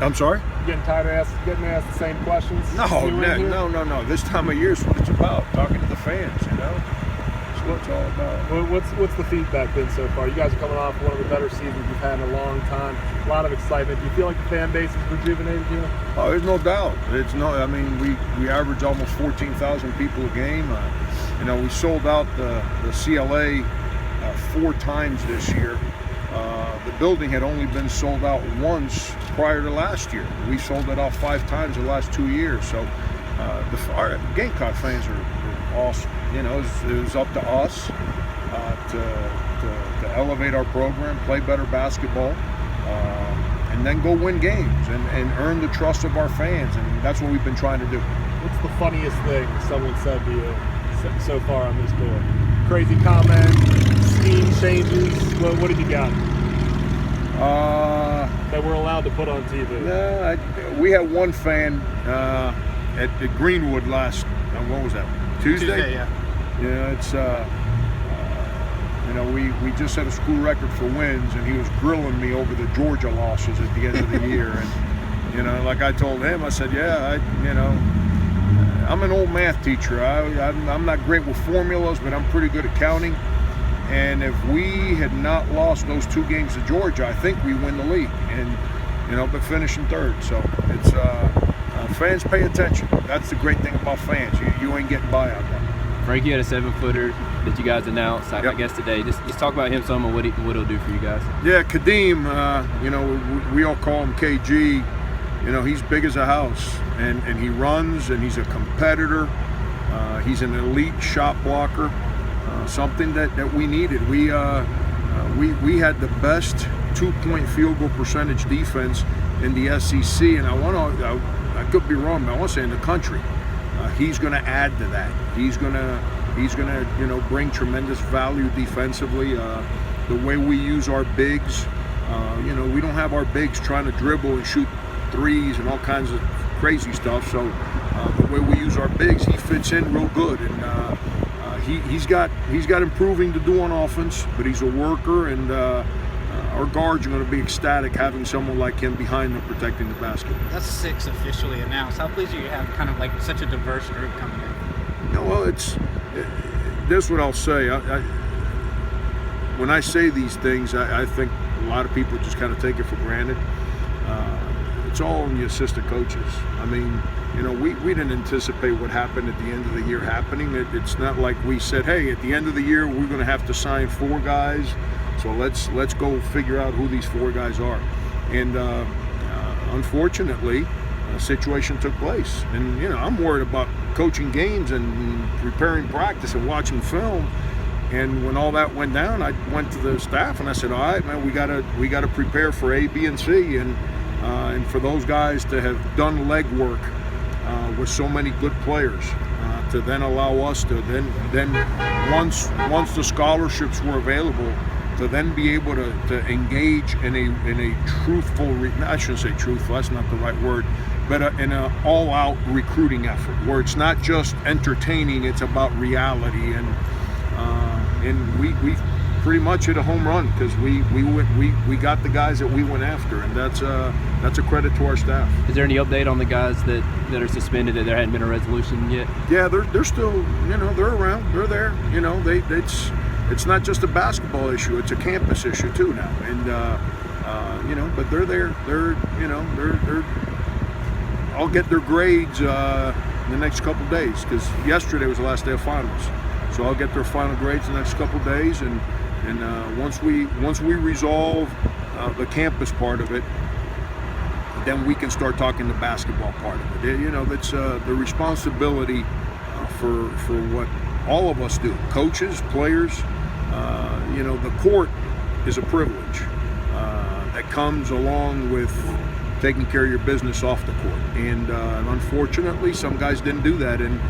I'm sorry? You getting tired of getting asked the same questions? No. This time of year is what it's about. Talking to the fans, That's what it's all about. What's the feedback been so far? You guys are coming off one of the better seasons you've had in a long time. A lot of excitement. Do you feel like the fan base is rejuvenated here? Oh, there's no doubt. We average almost 14,000 people a game. We sold out the CLA 4 times this year. The building had only been sold out once prior to last year. We sold it out 5 times the last 2 years. So our Gamecock fans are awesome. It was up to us to elevate our program, play better basketball, and then go win games and earn the trust of our fans. And that's what we've been trying to do. What's the funniest thing someone said to you so far on this tour? Crazy comment, scheme changes. What did you got? That we're allowed to put on TV. We had one fan at Greenwood last. What was that? Tuesday, yeah. It's we just set a school record for wins, and he was grilling me over the Georgia losses at the end of the year. And like I told him, I said, I'm an old math teacher. I'm not great with formulas, but I'm pretty good at counting. And if we had not lost those 2 games to Georgia, I think we win the league. And but finishing 3rd. So it's fans pay attention. That's the great thing about fans. You ain't getting by on that. Frank, you had a 7-footer that you guys announced, I guess today. Just talk about him some and what he'll do for you guys. Yeah, Kadeem. We all call him KG. He's big as a house, and he runs, and he's a competitor. He's an elite shot blocker. Something that we needed. We had the best 2-point field goal percentage defense in the SEC, and I could be wrong, but I want to say in the country. He's going to add to that. He's going to bring tremendous value defensively. The way we use our bigs, we don't have our bigs trying to dribble and shoot threes and all kinds of crazy stuff. So the way we use our bigs, he fits in real good, and he's got improving to do on offense. But he's a worker, and our guards are going to be ecstatic having someone like him behind them protecting the basket. That's 6 officially announced. How pleased are you to have kind of like such a diverse group coming in? This is what I'll say. When I say these things, I think a lot of people just kind of take it for granted. It's all on the assistant coaches. We didn't anticipate what happened at the end of the year happening. It's not like we said, hey, at the end of the year, we're going to have to sign 4 guys. So let's go figure out who these 4 guys are. And unfortunately, a situation took place. And I'm worried about coaching games and preparing practice and watching film. And when all that went down, I went to the staff and I said, all right, man, we gotta prepare for A, B, and C, and for those guys to have done legwork with so many good players, to then allow us to then once the scholarships were available, to then be able to engage in a truthful, I shouldn't say truthful, that's not the right word, but in an all-out recruiting effort where it's not just entertaining, it's about reality. And we pretty much hit a home run because we got the guys that we went after, and that's a credit to our staff. Is there any update on the guys that are suspended, that there hadn't been a resolution yet? Yeah, they're still, they're around, they're there. It's not just a basketball issue; it's a campus issue too now. And but they're there. They're I'll get their grades in the next couple days because yesterday was the last day of finals. So I'll get their final grades the next couple days, and once we resolve the campus part of it, then we can start talking the basketball part of it. That's the responsibility for what all of us do, coaches, players. The court is a privilege that comes along with taking care of your business off the court, and unfortunately, some guys didn't do that, and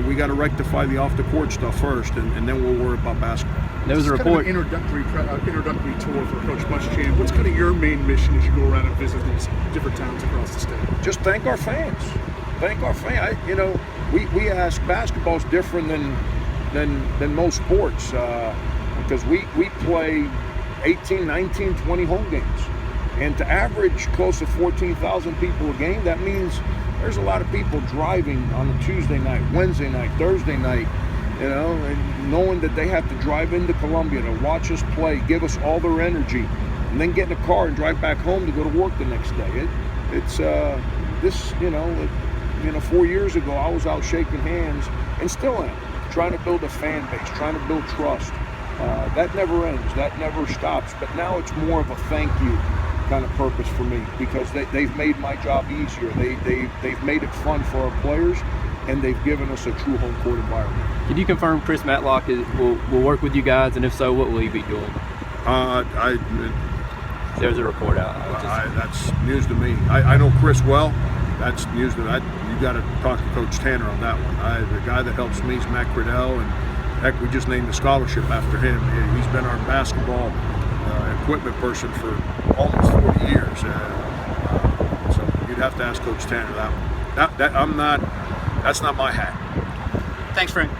we got to rectify the off the court stuff first, and then we'll worry about basketball. There was a report. Kind of an introductory tour for Coach Muschamp. What's kind of your main mission as you go around and visit these different towns across the state? Just thank our fans. Thank our fans. We ask, basketball's different than most sports because we play 18, 19, 20 home games. And to average close to 14,000 people a game, that means there's a lot of people driving on a Tuesday night, Wednesday night, Thursday night, you know, and knowing that they have to drive into Columbia to watch us play, give us all their energy, and then get in a car and drive back home to go to work the next day. It's this, you know, 4 years ago I was out shaking hands, and still am, trying to build a fan base, trying to build trust. That never ends, that never stops. But now it's more of a thank you kind of purpose for me, because they've made my job easier. They've made it fun for our players, and they've given us a true home court environment. Can you confirm Chris Matlock will work with you guys, and if so, what will he be doing? There's a report out. That's news to me. I know Chris well. That's news to me. You got to talk to Coach Tanner on that one. The guy that helps me is Matt Cradell, and heck, we just named a scholarship after him. He's been our basketball equipment person for almost 40 years. So you'd have to ask Coach Tanner that one. That's not my hat. Thanks, Frank.